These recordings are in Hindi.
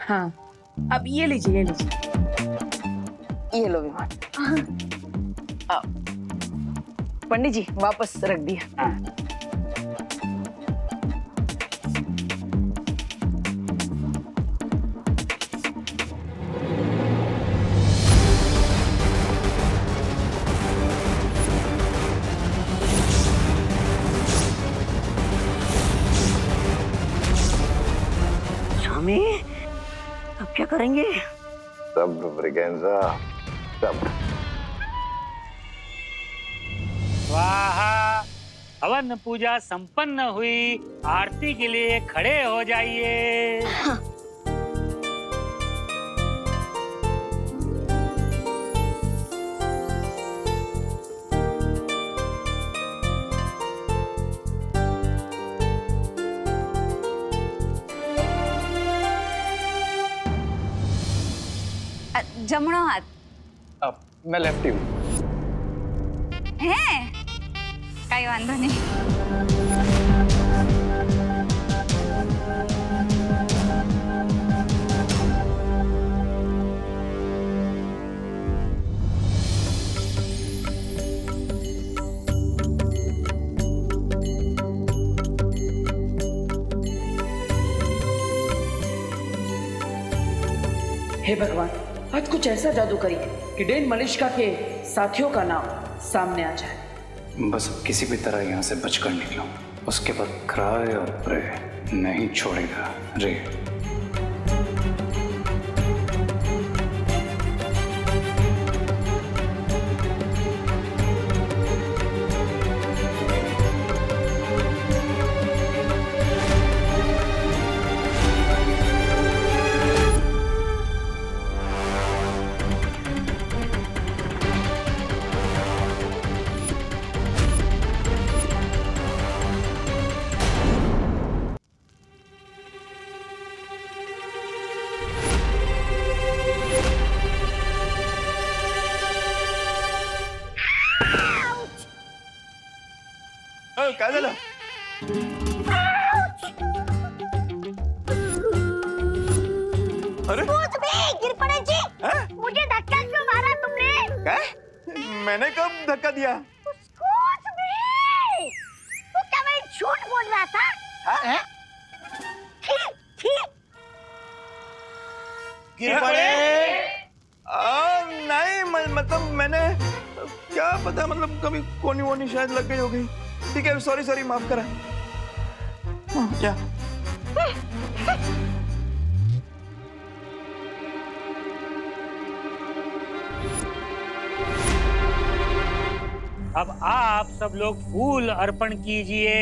हाँ, अब ये लीजिए, ये लीजिए। ये लो विमान। पंडित जी वापस रख दिया। स्वामी, अब क्या करेंगे? सब्र ब्रिगेंजा, सब्र। स्वाहा। हवन पूजा संपन्न हुई। आरती के लिए खड़े हो जाइए। जमणो हाथ अब मैं लेफ्टी हूँ। હે કઈ વાંધો નહીં. हे भगवान, आज कुछ ऐसा जादू करिए कि डेन मलिश्का के साथियों का नाम सामने आ जाए। बस अब किसी भी तरह यहाँ से बचकर निकलो। उसके बाद क्राय और प्रे नहीं छोड़ेगा रे। काय झालं? अरे गिर पड़े जी। मुझे धक्का क्यों मारा तुमने? क्या? मैंने कब धक्का दिया? कुछ भी। तू क्या मैं झूठ बोल रहा था? गिर पड़े? नहीं मतलब मैंने क्या पता, मतलब कभी कोनी वोनी शायद लग गई होगी। ठीक है, सॉरी सॉरी, माफ करा। क्या? अब आप सब लोग फूल अर्पण कीजिए।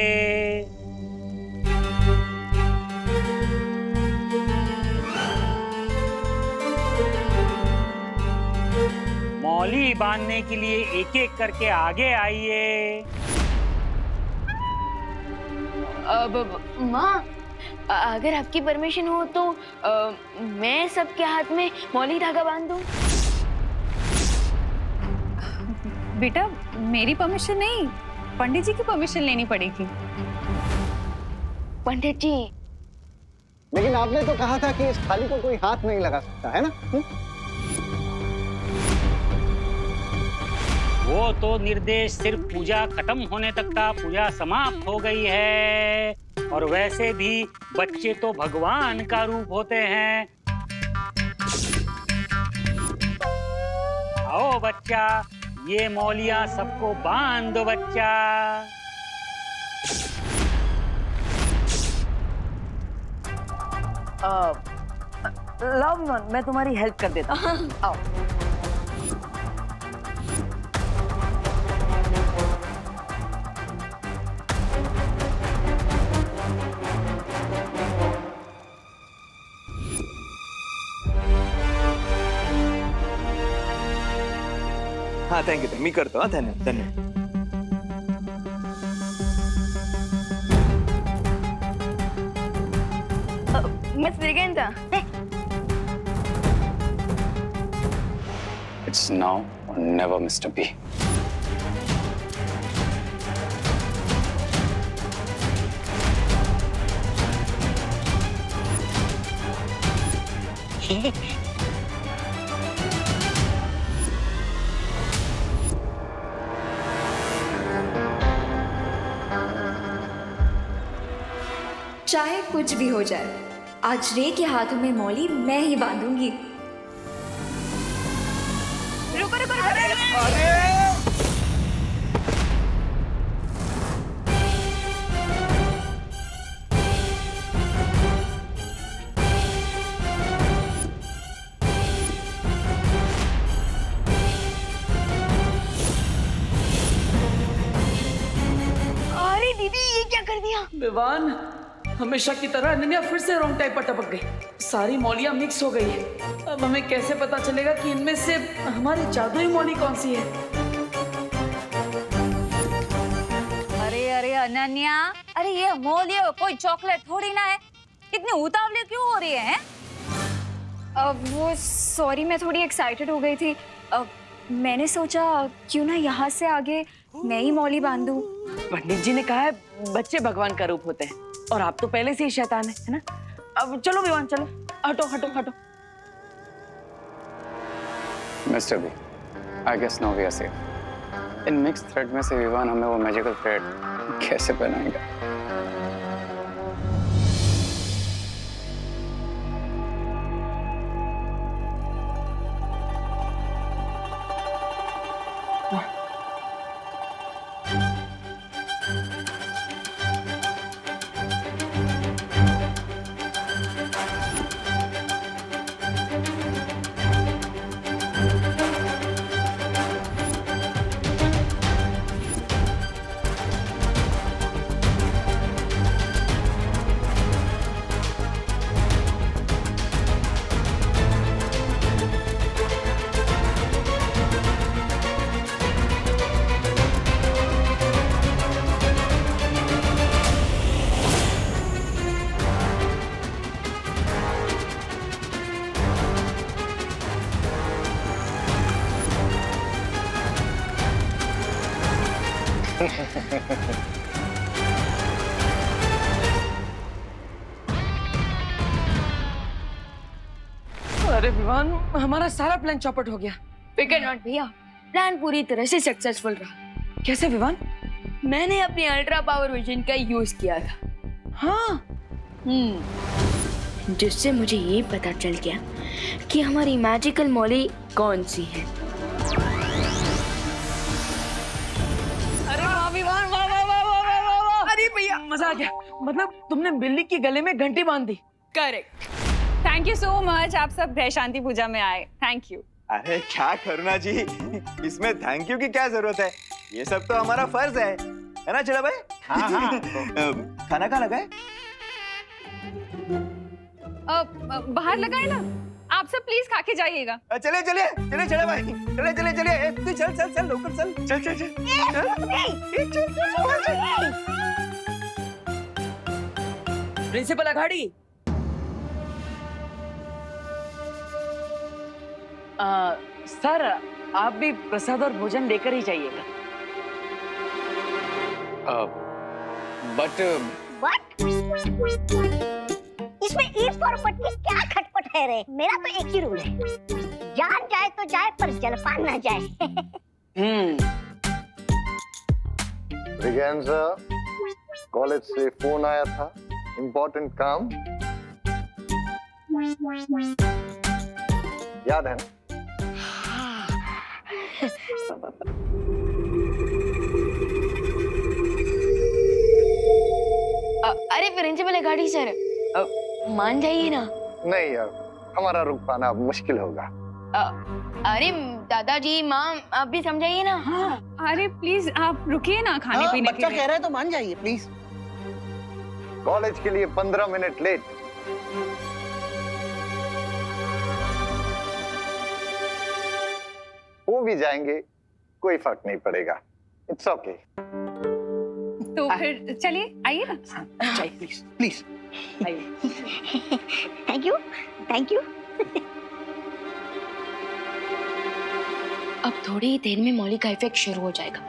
मौली बांधने के लिए एक एक करके आगे आइए। माँ, अगर आपकी परमिशन हो तो मैं सबके हाथ में मौली धागा बांध दूं। बेटा, मेरी परमिशन नहीं, पंडित जी की परमिशन लेनी पड़ेगी। पंडित जी, लेकिन आपने तो कहा था कि इस थाली को कोई हाथ नहीं लगा सकता, है ना? वो तो निर्देश सिर्फ पूजा खत्म होने तक था। पूजा समाप्त हो गई है। और वैसे भी बच्चे तो भगवान का रूप होते हैं। आओ बच्चा, ये मौलियां सबको बांध दो बच्चा। लाओ विमान, मैं तुम्हारी हेल्प कर देता हूँ। आओ। हाँ थैंक यू, मी करतो। हाँ धन्यवाद धन्यवाद। Miss Braganza, It's now or never, Mr. B. चाहे कुछ भी हो जाए, आज रे के हाथों में मौली मैं ही बांधूंगी। रुको रुको रुको। अरे दीदी ये क्या कर दिया? विवान, हमेशा की तरह अनन्या फिर से रॉन्ग टाइप पर टपक गई। सारी मौलियां मिक्स हो गई है। अब हमें कैसे पता चलेगा कि इनमें से हमारी जादुई मौली कौन सी है? अरे अरे अनन्या, अरे ये मौली कोई चॉकलेट थोड़ी ना है, कितनी उतावली क्यों हो रही है? वो सॉरी, मैं थोड़ी एक्साइटेड हो गई थी। मैंने सोचा क्यों ना यहाँ से आगे मैं ही मौली बांधूं। पंडित जी ने कहा है बच्चे भगवान का रूप होते हैं और आप तो पहले से ही शैतान है ना? अब चलो विवान, चलो, हटो हटो हटो। Mister B, I guess now we are safe. इन मिक्स थ्रेड में से विवान हमें वो मैजिकल थ्रेड कैसे पहनाएगा? अरे विवान, हमारा सारा प्लान चौपट हो गया। फिकर नॉट भैया, प्लान पूरी तरह से सक्सेसफुल रहा। कैसे विवान? मैंने अपनी अल्ट्रा पावर विजन का यूज किया था। हाँ, जिससे मुझे ये पता चल गया कि हमारी मैजिकल मौली कौन सी है। अरे वाह विवान, वाह वाह वाह वाह वाह वाह वाह। अरे भैया मजा आ गया। मतलब तुमने बिल्ली की गले में घंटी बांध दी। Correct. Thank you so much, आप सब ग्रह शांति पूजा में आए, थैंक यू। अरे क्या करुणा जी, इसमें थैंक यू की क्या जरूरत है? ये सब तो हमारा फर्ज है ना चिड़ा भाई? हाँ हाँ। खाना कहाँ लगा है? बाहर लगाए ना, आप सब प्लीज खा के जाइएगा। चले चले चले चिड़ा भाई, चले चले चले, तू चल चल चल लोकल चल चल चल चल। प्रिंसिपल अघाड़ी, सर आप भी प्रसाद और भोजन लेकर ही जाइएगा। बट इसमें ईट फॉर बट की क्या खटपट है रे? मेरा तो एक ही रूल है, जान जाए तो जाए पर जलपान ना जाए। रिगेंजा, कॉलेज से फोन आया था, इम्पोर्टेंट काम, याद है ना? अरे प्रिंसिपल गाड़ी सर, मान जाइए ना। नहीं यार, हमारा रुक पाना अब मुश्किल होगा। अरे दादाजी, माँ, आप भी समझाइए ना। हाँ, अरे प्लीज आप रुकिए ना खाने पीने के लिए। बच्चा कह रहा है तो मान जाइए प्लीज। कॉलेज के लिए 15 मिनट लेट। वो भी जाएंगे, कोई फर्क नहीं पड़ेगा। It's okay. तो फिर चलिए, आइए ना। चाहिए प्लीज प्लीज आइए। Thank you, thank you. अब थोड़ी ही देर में मौली का इफेक्ट शुरू हो जाएगा,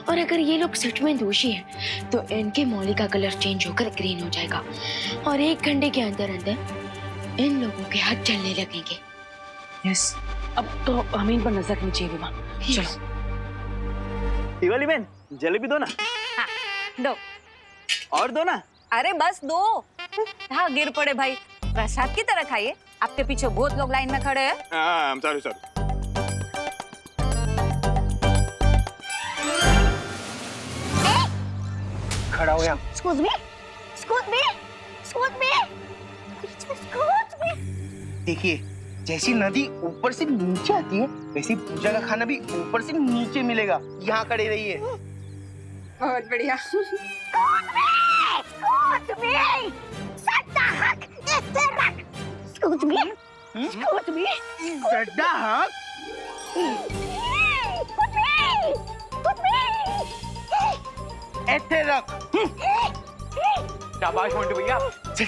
और अगर ये लोग सच में दोषी हैं, तो इनके मौली का कलर चेंज होकर ग्रीन हो जाएगा, और 1 घंटे के अंदर अंदर इन लोगों के हाथ चलने लगेंगे। यस, अब तो हमें इन पर नजर रखनी चाहिए विमान। चलो। दिवाली बहन जलेबी दो ना। हाँ, दो। और दो ना। अरे बस दो। हाँ गिर पड़े भाई, प्रसाद की तरह खाइए। आपके पीछे बहुत लोग लाइन में खड़े हैं। सॉरी। खड़ा हो गया। Excuse me? Excuse me? Excuse me? Excuse me? देखिए, जैसी नदी ऊपर से नीचे आती है, वैसे पूजा का खाना भी ऊपर से नीचे मिलेगा। यहाँ खड़े रहिए। बहुत बढ़िया। Excuse me? सट्टा हक इसे रख। Excuse me? Excuse me? गड्ढा हक? ऐसे रख। शाबाश मोंटू भैया। चल।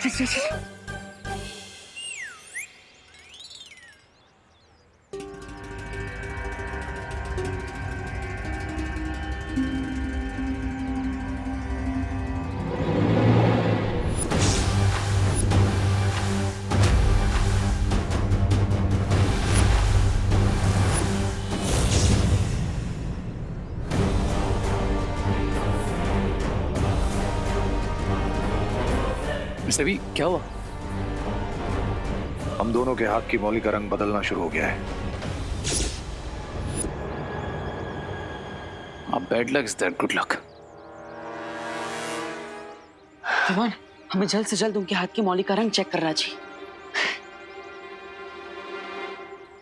मिस्टर बी, क्या हुआ? हम दोनों के हाथ की मौली का रंग बदलना शुरू हो गया है। Bad luck is that good luck. विमान, हमें जल्द से जल्द उनके हाथ की मौली का रंग चेक करना चाहिए।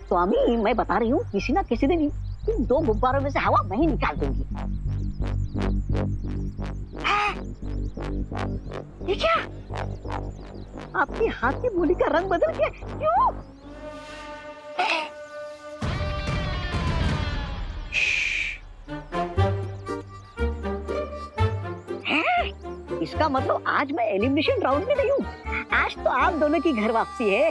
स्वामी, मैं बता रही हूँ किसी ना किसी दिन इन 2 गुब्बारों में से हवा मैं ही निकाल दूंगी। ये क्या? आपके हाथ की मौली का रंग बदल गया? क्यों? इसका मतलब आज मैं एलिमिनेशन राउंड में नहीं हूँ। आज तो आप दोनों की घर वापसी है।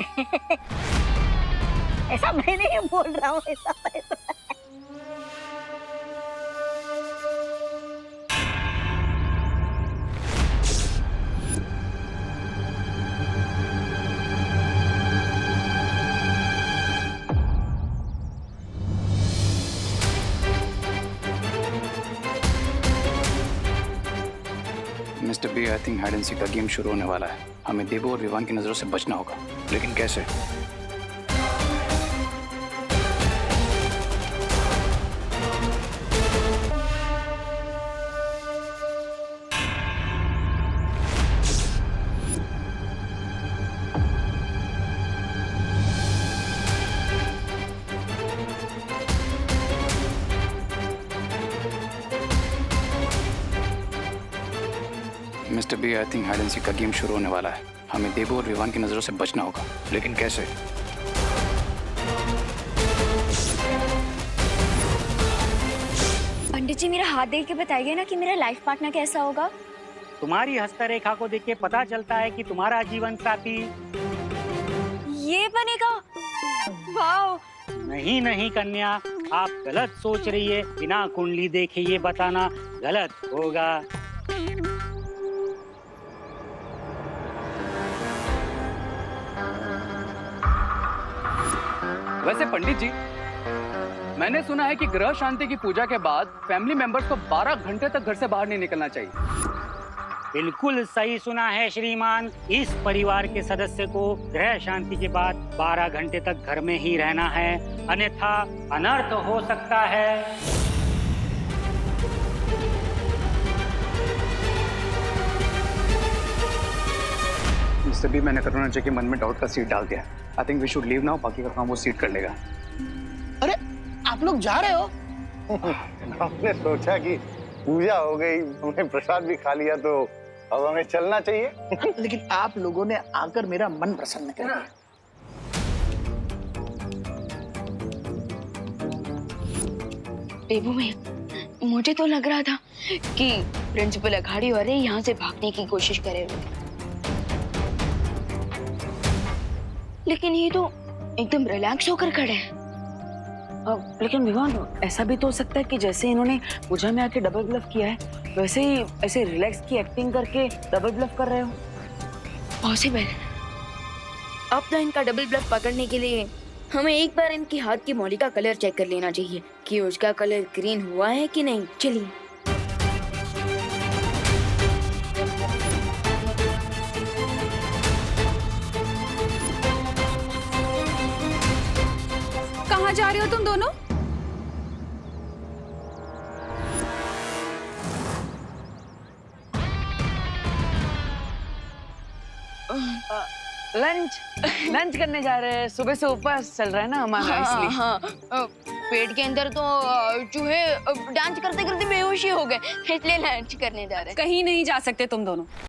ऐसा मैं नहीं बोल रहा हूँ, ऐसा mister B, I think hide and seek का गेम शुरू होने वाला है। हमें देबू और विवान की नजरों से बचना होगा। लेकिन कैसे? Mister B, I think hide and seek का गेम शुरू होने वाला है। हमें देबू और विवान की नजरों से बचना होगा। लेकिन कैसे? पंडित जी, मेरा हाथ देख के बताइए ना कि मेरा लाइफ पार्टनर कैसा होगा। तुम्हारी हस्तरेखा को देख के पता चलता है कि तुम्हारा जीवन साथी ये बनेगा। वाह। नहीं कन्या, आप गलत सोच रही है। बिना कुंडली देखे ये बताना गलत होगा। वैसे पंडित जी, मैंने सुना है कि ग्रह शांति की पूजा के बाद फैमिली मेंबर्स को 12 घंटे तक घर से बाहर नहीं निकलना चाहिए। बिल्कुल सही सुना है श्रीमान। इस परिवार के सदस्य को ग्रह शांति के बाद 12 घंटे तक घर में ही रहना है, अन्यथा अनर्थ हो सकता है। मिस्टर बी, मैंने करुणा जी के मन में डाउट का सीड डाल दिया। I think we should leave now. बाकी का काम वो सीड कर लेगा। अरे, आप लोग जा रहे हो? हमने सोचा कि पूजा हो गई, हमने प्रसाद भी खा लिया, तो अब हमें चलना चाहिए। लेकिन आप लोगों ने आकर मेरा मन प्रसन्न कर दिया। देबू में मुझे तो लग रहा था कि प्रिंसिपल अघाड़ी वाले यहाँ से भागने की कोशिश करे हुए, लेकिन ये तो एकदम रिलैक्स होकर खड़े हैं। लेकिन विवान, ऐसा भी तो हो सकता है कि जैसे इन्होंने पूजा में आके डबल ब्लफ किया है, वैसे ही ऐसे रिलैक्स की एक्टिंग करके डबल ब्लफ कर रहे हो। पॉसिबल। अब तो इनका डबल ब्लफ पकड़ने के लिए हमें एक बार इनके हाथ की मौली का कलर चेक कर लेना चाहिए कि उसका कलर ग्रीन हुआ है कि नहीं। चलिए। कहाँ जा रहे हो तुम दोनों? लंच करने जा रहे हैं। सुबह से उपवास चल रहा है ना हमारा, इसलिए। हाँ, पेट के अंदर तो चूहे डांस करते करते बेहोशी हो गए, इसलिए लंच करने जा रहे हैं। कहीं नहीं जा सकते तुम दोनों।